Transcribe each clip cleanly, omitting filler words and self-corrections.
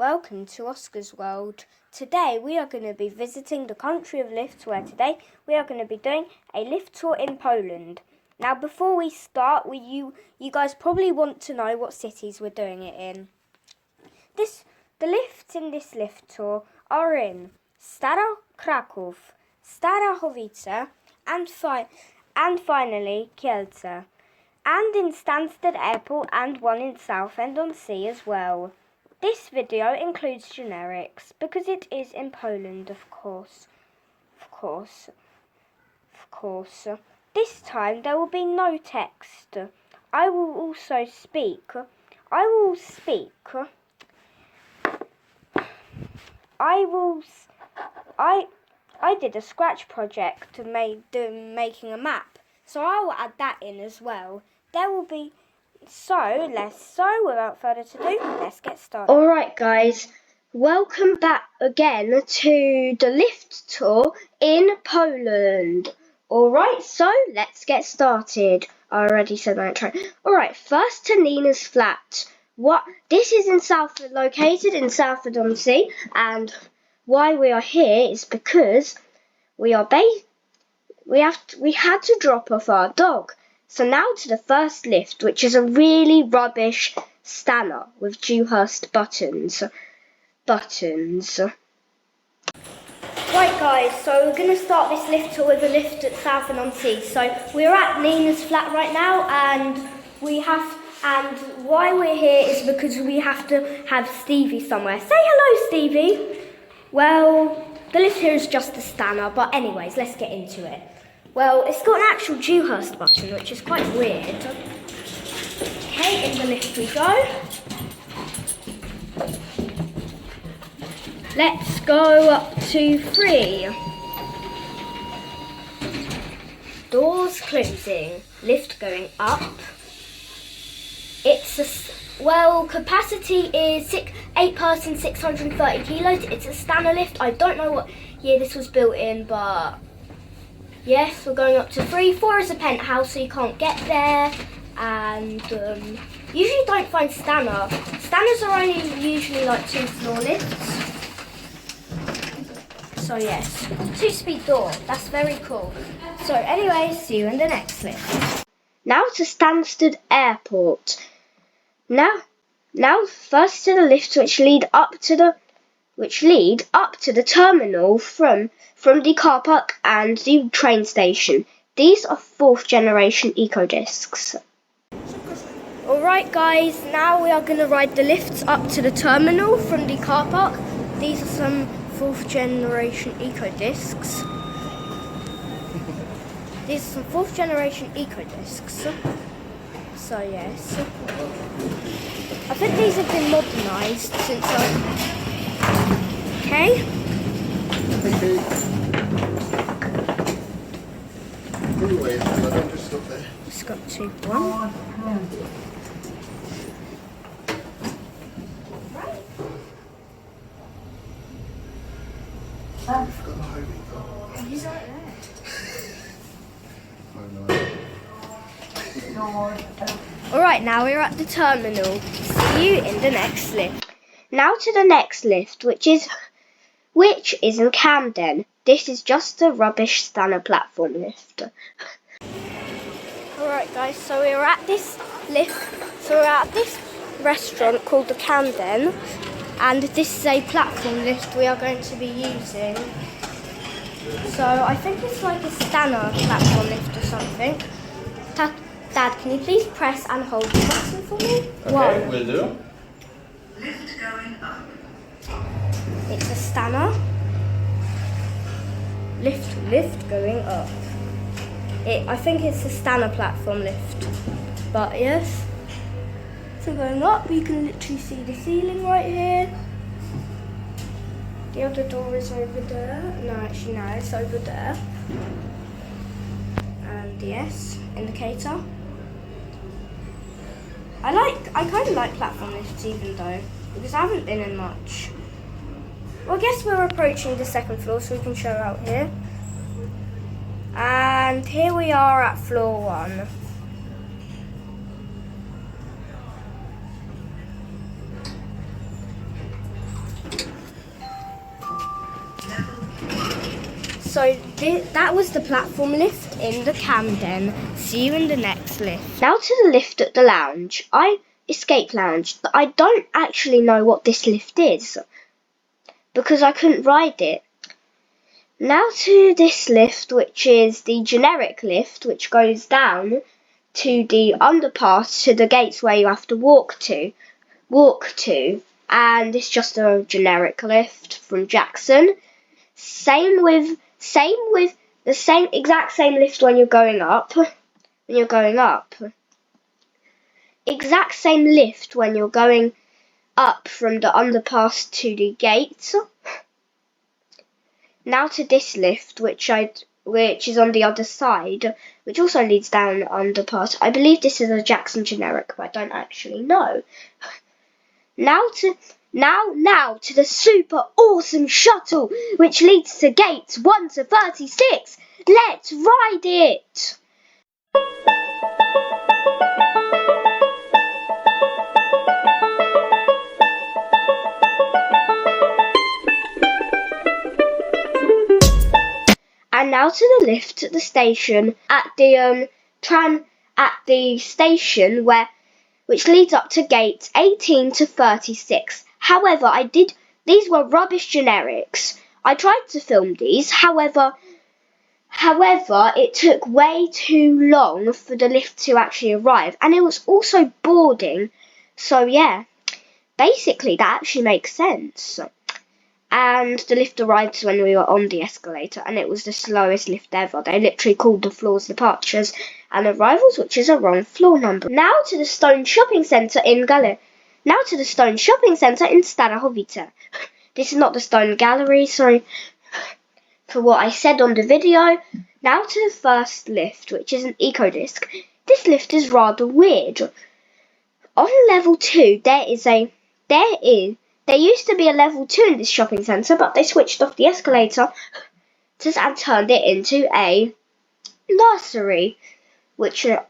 welcome to Oscar's World. Today we are going to be visiting the country of lifts, where today we are going to be doing a lift tour in Poland. Now before we start, you guys probably want to know what cities we're doing it in. The lifts in this lift tour are in Kraków, Starachowice and finally Kielce. And in Stansted Airport and one in Southend-on-Sea as well. This video includes generics because it is in Poland, of course. This time there will be no text. I did a scratch project to making a map, so I will add that in as well. Without further ado, let's get started. Alright guys, welcome back again to the lift tour in Poland. Alright, so let's get started. I already said my intro. Alright, first to Nina's flat. This is located in Southend-on-Sea, and why we are here is because we had to drop off our dog. So now to the first lift, which is a really rubbish Stana with Dewhurst buttons. Right guys, so we're going to start this lift tour with a lift at Southend-on-Sea. So we're at Nina's flat right now, and why we're here is because we have to have Stevie somewhere. Say hello, Stevie. Well, the lift here is just a Stana, but anyways, let's get into it. Well, it's got an actual Dewhurst button, which is quite weird. Okay, in the lift we go. Let's go up to 3. Doors closing. Lift going up. Capacity is 8 persons, 630 kilos. It's a Stana lift. I don't know what year this was built in, but yes, we're going up to 3. 4 is a penthouse, so you can't get there. And usually don't find Stana. Stanas are only usually like 2-floor lifts. So yes, 2-speed door. That's very cool. So anyways, see you in the next lift. Now to Stansted Airport. Now first to the lifts which lead up to the terminal from the car park and the train station. These are 4th generation eco discs. Alright guys, now we are going to ride the lifts up to the terminal from the car park. These are some 4th generation eco discs. These are some 4th generation eco discs. So yes, I think these have been modernised since Okay. Anyway, don't just stop there. It's got 2-1. You've got the home He's right there. Alright, now we're at the terminal. See you in the next lift. Now to the next lift, which is in Camden. This is just a rubbish Stana platform lift. Alright guys, so we're at this restaurant called the Camden, and this is a platform lift we are going to be using. So I think it's like a Stana platform lift or something. Dad, can you please press and hold the button for me? Okay, will do. Lift going up. It's a Stana. Lift going up. I think it's a Stana platform lift. But yes. So going up, you can literally see the ceiling right here. The other door is over there. No, actually no, it's over there. And yes, indicator. I kind of like platform lifts even though, because I haven't been in much. Well, I guess we're approaching the 2nd floor, so we can show out here. And here we are at floor 1. so that was the platform lift in the Camden. See you in the next lift. Now to the lift at the lounge. Escape lounge. I don't actually know what this lift is because I couldn't ride it. Now to this lift, which is the generic lift, which goes down to the underpass to the gates where you have to walk to, and it's just a generic lift from Jackson. Same with the exact same lift when you're going up. Exact same lift when you're going up from the underpass to the gates. Now to this lift, which is on the other side, which also leads down the underpass. I believe this is a Jackson generic, but I don't actually know. Now to the super awesome shuttle, which leads to gates 1 to 36. Let's ride it! And now to the lift at the station, at the station which leads up to gates 18 to 36. However, these were rubbish generics. I tried to film these, however, it took way too long for the lift to actually arrive, and it was also boarding. So yeah, basically that actually makes sense. And the lift arrived when we were on the escalator, and it was the slowest lift ever. They literally called the floors departures and arrivals, which is a wrong floor number. Now to the Stone Shopping Centre in Starachowice. This is not the Stone Gallery, sorry for what I said on the video. Now to the first lift, which is an eco-disc. This lift is rather weird. On level 2, there used to be a level 2 in this shopping centre, but they switched off the escalator and turned it into a nursery, which I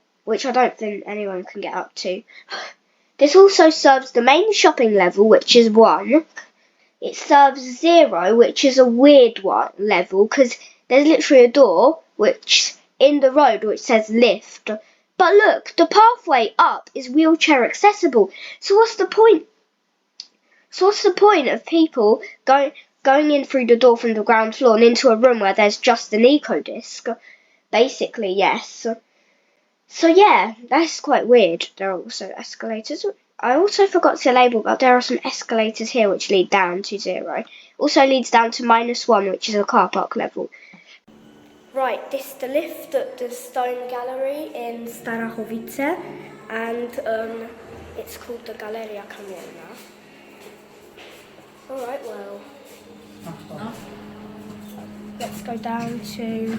don't think anyone can get up to. This also serves the main shopping level, which is 1. It serves 0, which is a weird level, because there's literally a door which in the road which says lift. But look, the pathway up is wheelchair accessible. So what's the point? Of people going in through the door from the ground floor and into a room where there's just an eco-disc? Basically, yes. So yeah, that's quite weird. There are also escalators. I also forgot to label, but there are some escalators here which lead down to 0. Also leads down to -1, which is a car park level. Right, this is the lift at the Stone Gallery in Starachowice, and it's called the Galeria Kamienna. Alright, well, let's go down to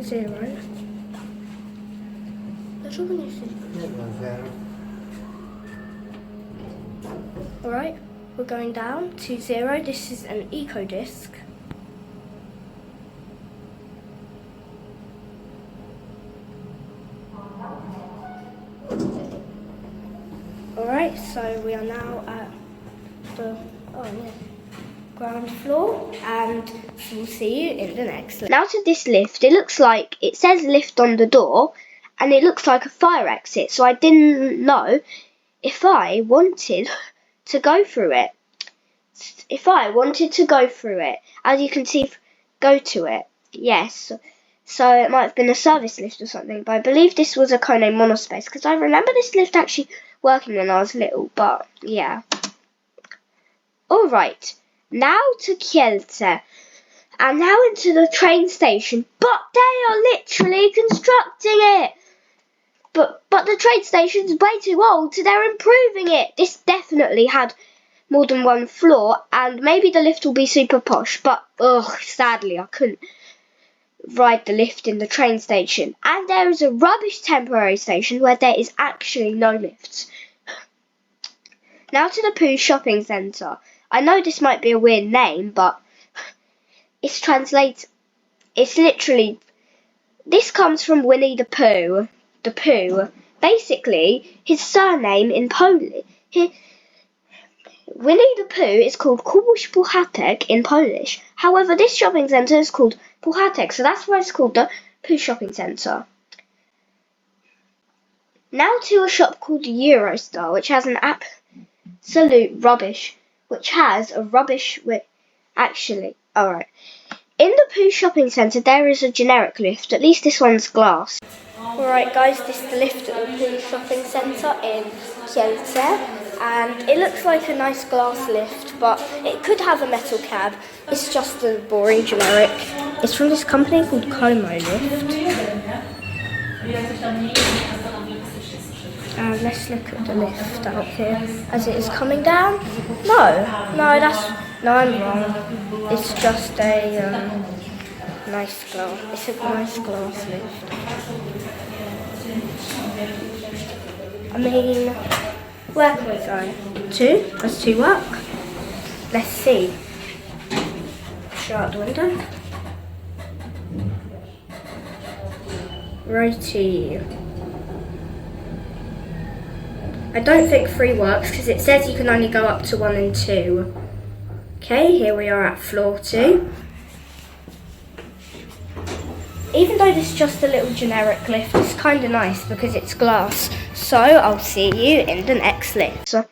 0. Alright, we're going down to 0. This is an eco-disc. Alright, so we are now at the ground floor, and we'll see you in the next lift. Now to this lift, it says lift on the door, and it looks like a fire exit, so I didn't know if I wanted to go through it. As you can see, go to it. Yes. So it might have been a service lift or something, but I believe this was a Kone monospace, because I remember this lift actually working when I was little, but yeah. Alright, now to Kielce, and now into the train station, but they are literally constructing it. But the train station's way too old, so they're improving it. This definitely had more than 1 floor, and maybe the lift will be super posh, but sadly I couldn't ride the lift in the train station. And there is a rubbish temporary station where there is actually no lifts. Now to the Pooh Shopping Centre. I know this might be a weird name, but this comes from Winnie the Pooh. The Pooh. Basically, his surname in Polish, Winnie the Pooh is called Kubuś Puchatek in Polish. However, this shopping centre is called Puchatek, so that's why it's called the Pooh Shopping Centre. Now to a shop called Eurostar, which has an absolute rubbish, actually, alright. In the Pooh Shopping Centre there is a generic lift, at least this one's glass. Alright guys, this is the lift at the Pooh Shopping Centre in Kielce, and it looks like a nice glass lift, but it could have a metal cab. It's just a boring generic. It's from this company called Kone lift. And let's look at the lift out here as it is coming down. No, I'm wrong. It's just a nice glass. It's a nice glass lift. I mean, where can we go? 2? Does 2 work? Let's see. Shut out the window. Righty. I don't think 3 works because it says you can only go up to 1 and 2. Okay, here we are at floor 2. Even though this is just a little generic lift, it's kind of nice because it's glass. So I'll see you in the next lift. So,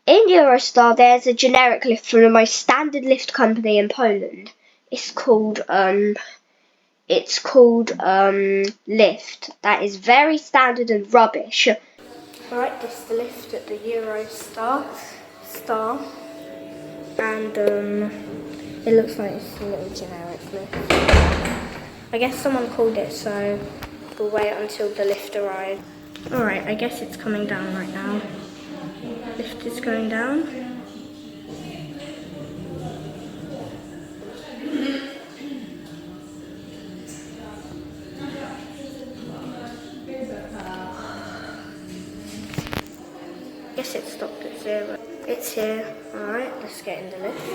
in Eurostar there's a generic lift from the most standard lift company in Poland. It's called Lift. That is very standard and rubbish. Alright, this is the lift at the Eurostar. And it looks like it's a little generic lift. I guess someone called it, so we'll wait until the lift arrives. Alright, I guess it's coming down right now. Lift is going down. Guess it stopped at 0. It's here. Alright, let's get in the lift.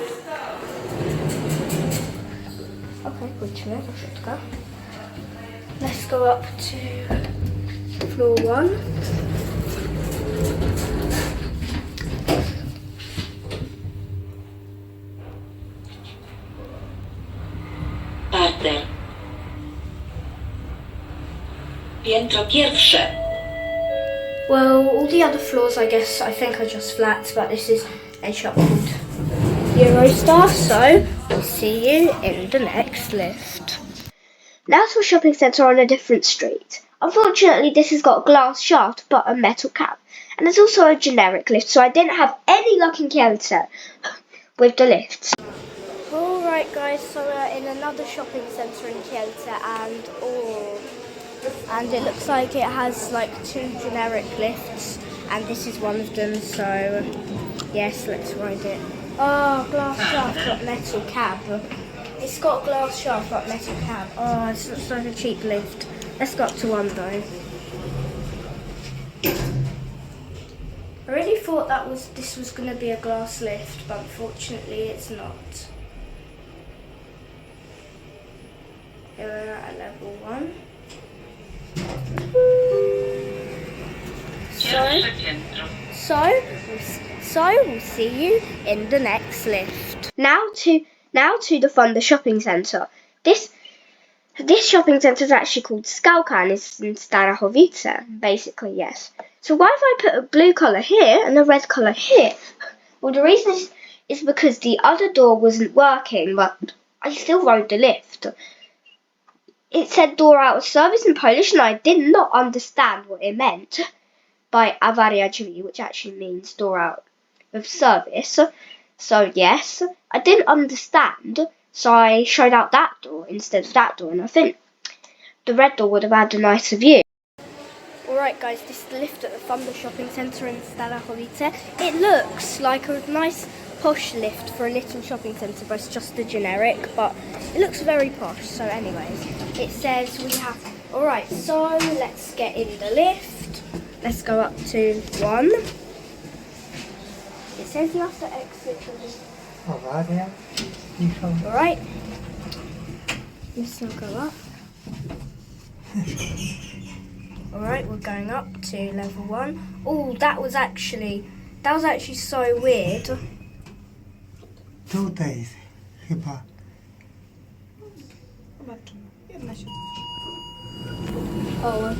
Okay, pójdźmy do środka. Let's go up to floor 1. Parter. Piętro pierwsze. Well, all the other floors I think are just flats, but this is a shop called Eurostar, so we'll see you in the next lift. Now to a shopping centre on a different street. Unfortunately, this has got a glass shaft but a metal cap. And there's also a generic lift, so I didn't have any luck in Kielce with the lifts. Alright guys, so we're in another shopping centre in Kielce, and it looks like it has like 2 generic lifts, and this is one of them, so yes, let's ride it. Oh, glass shaft but metal cab. It's got glass shaft but metal cab. Oh, it looks like a cheap lift. Let's go up to 1 though. I really thought this was going to be a glass lift, but unfortunately it's not. Here we're at level 1. So we'll see you in the next lift. Now to the Thunder Shopping Centre. This shopping centre is actually called Skałka and it's in Starachowice, basically, yes. So why have I put a blue colour here and a red colour here? Well, the reason is because the other door wasn't working, but I still rode the lift. It said door out of service in Polish, and I did not understand what it meant by awaria drzwi, which actually means door out of service. So yes, I didn't understand, so I showed out that door instead of that door, and I think the red door would have had a nicer view. Alright guys, this is the lift at the Thunder Shopping Centre in Starachowice. It looks like a nice posh lift for a little shopping centre, but it's just a generic, but it looks very posh. So anyways, it says we have... Alright, so let's get in the lift. Let's go up to 1. It says you have to exit the lift. Alright, let's now go up. Alright, we're going up to level 1. Oh, that That was actually so weird. Tutaj chyba. Oh,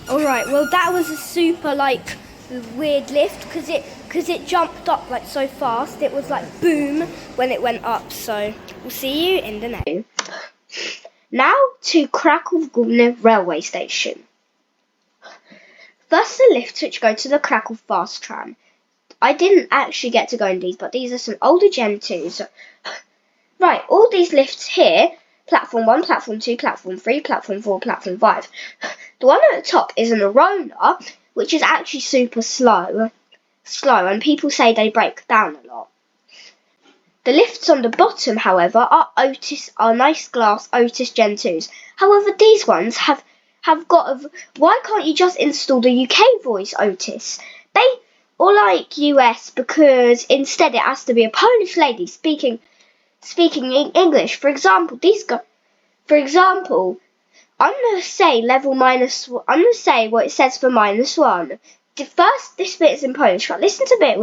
all right. Well, that was a super like weird lift because it jumped up like so fast. It was like boom when it went up. So we'll see you in the next. Now to Kraków Główny railway station. First, the lifts which go to the Kraków fast tram. I didn't actually get to go in these, but these are some older Gen 2s. Right, all these lifts here, platform 1, platform 2, platform 3, platform 4, platform 5. The one at the top is an Arona, which is actually super slow, and people say they break down a lot. The lifts on the bottom, however, are nice glass Otis Gen 2s. However, these ones have got why can't you just install the UK voice Otis? Or like US, because instead it has to be a Polish lady speaking in English. For example, I'm gonna say I'm gonna say what it says for -1. This bit is in Polish, but listen to the bit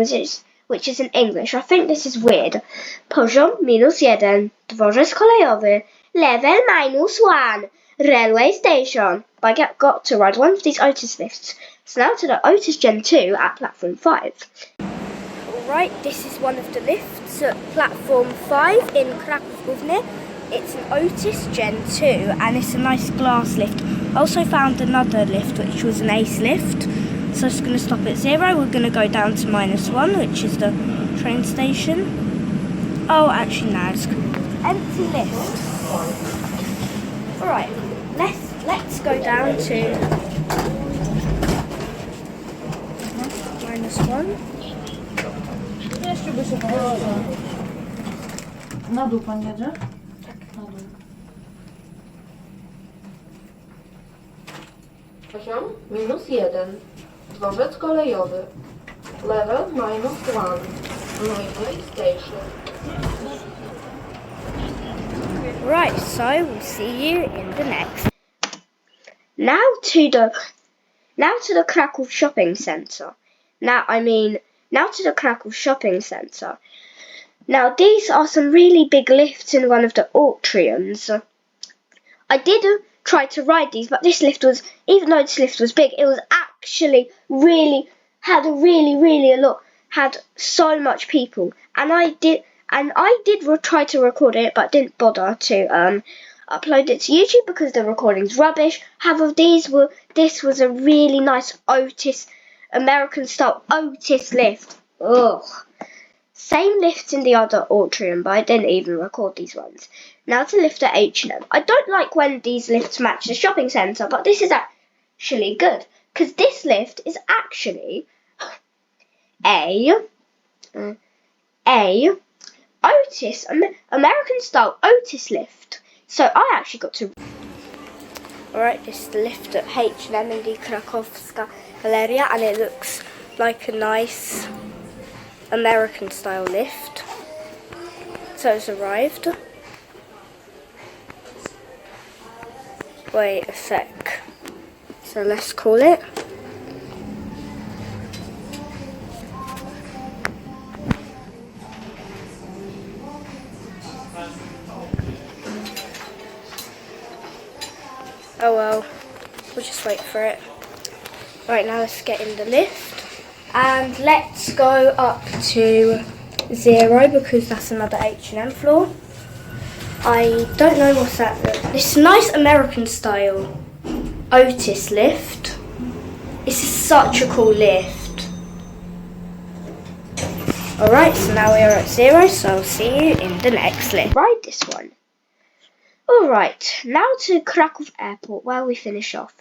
which is in English. I think this is weird. Poziom -1, dworzec kolejowy, level -1, railway station. But I got to ride one of these Otis lifts. So now to the Otis Gen 2 at platform 5. Alright, this is one of the lifts at platform 5 in Kraków Główny. It's an Otis Gen 2 and it's a nice glass lift. I also found another lift which was an Ace lift. So it's going to stop at 0. We're going to go down to -1, which is the train station. Oh, actually no, it's empty lift. Alright, let's go down to -1. Jeszcze by się położyła. Na dół pan jedzie? Tak. Na dół. Poziom -1. Dworzec kolejowy. Level -1. Railway station. Right, so we'll see you in the next. Now to the Kraków shopping centre. Now to the Kraków shopping centre. Now these are some really big lifts in one of the atriums. I did try to ride these, but this lift was, even though this lift was big, it was actually had so much people, and I did try to record it, but didn't bother to upload it to YouTube because the recording's rubbish. However, this was a really nice Otis, American style Otis lift. Ugh. Same lifts in the other atrium, but I didn't even record these ones. Now to lift at H&M. I don't like when these lifts match the shopping centre, but this is actually good, because this lift is actually a Otis, American style Otis lift. So I actually got to... Alright, this is the lift at H&M in the Krakowska Galeria, and it looks like a nice American style lift. So it's arrived. Wait a sec. So let's call it. Oh well, we'll just wait for it. Right, now let's get in the lift. And let's go up to 0 because that's another H&M floor. I don't know what's that. This nice American style Otis lift. This is such a cool lift. Alright, so now we are at 0, so I'll see you in the next lift. Ride this one. Alright, now to Kraków Airport where we finish off.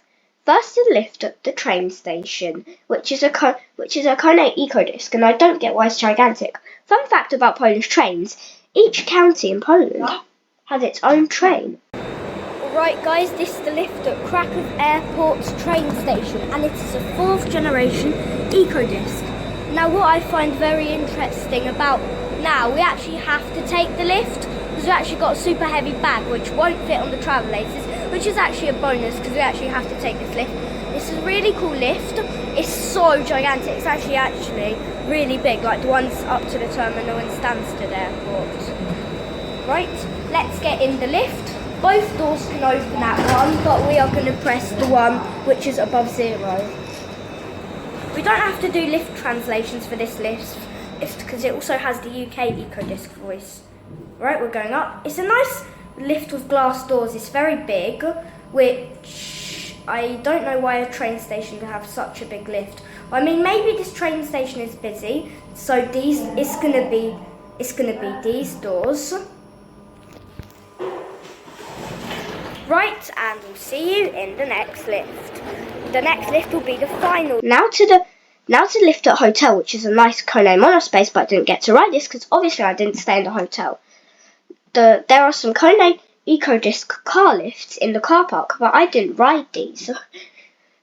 First the lift at the train station, which is a Kone eco-disc, and I don't get why it's gigantic. Fun fact about Polish trains, each county in Poland has its own train. Alright guys, this is the lift at Kraków Airport's train station, and it is a 4th generation eco-disc. Now what I find very interesting about now, we actually have to take the lift because we actually got a super heavy bag which won't fit on the travel laces, which is actually a bonus because we actually have to take this lift. This is a really cool lift. It's so gigantic. It's actually really big, like the ones up to the terminal in Stansted Airport. Right, let's get in the lift. Both doors can open at one, but we are going to press the one which is above 0. We don't have to do lift translations for this lift because it also has the UK EcoDisc voice. Right, we're going up. It's a nice lift with glass doors. It's very big, which I don't know why a train station would have such a big lift. I mean, maybe this train station is busy, so it's gonna be these doors. Right, and we'll see you in the next lift. The next lift will be the final. Now to the lift at hotel, which is a nice Kone monospace, but I didn't get to ride this because obviously I didn't stay in the hotel. There are some Kone EcoDisc car lifts in the car park, but I didn't ride these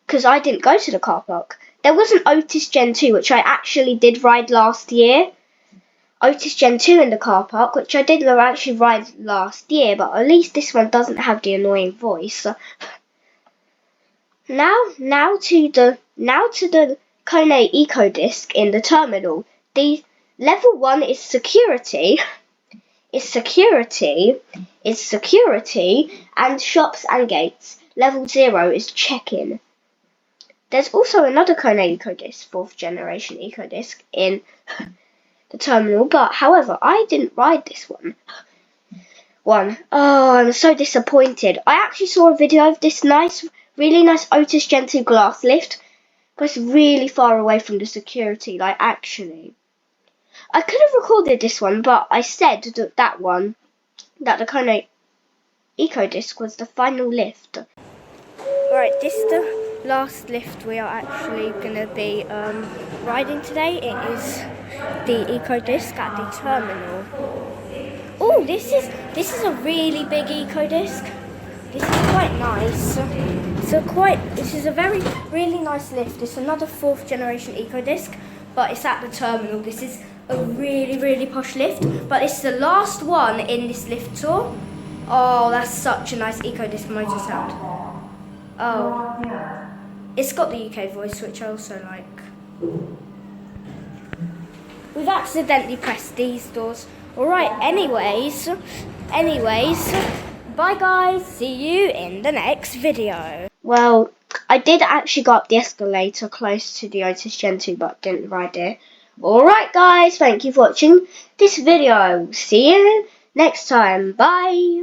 because I didn't go to the car park. There was an Otis Gen 2, which I actually did ride last year. Otis Gen 2 in the car park, which I did actually ride last year, but at least this one doesn't have the annoying voice. Now to the Kone EcoDisc in the terminal. The level 1 is security. Is security and shops and gates. Level 0 is check-in. There's also another Kone EcoDisc, 4th generation EcoDisc in the terminal, but however, I didn't ride this one. Oh, I'm so disappointed. I actually saw a video of this really nice Otis Gen 2 glass lift, but it's really far away from the security, like actually. I could have recorded this one, but I said that the Kone EcoDisc was the final lift. Right, this is the last lift we are actually going to be riding today. It is the EcoDisc at the terminal. Oh, this is a really big EcoDisc. This is quite nice. This is a really nice lift. It's another 4th generation EcoDisc, but it's at the terminal. This is a really posh lift, but it's the last one in this lift tour. Oh, that's such a nice EcoDisc motor sound. Oh, it's got the UK voice, which I also like. We've accidentally pressed these doors. Alright, anyways, bye guys, see you in the next video. Well, I did actually go up the escalator close to the Otis Gen 2, but didn't ride it. Alright guys, thank you for watching this video. See you next time. Bye.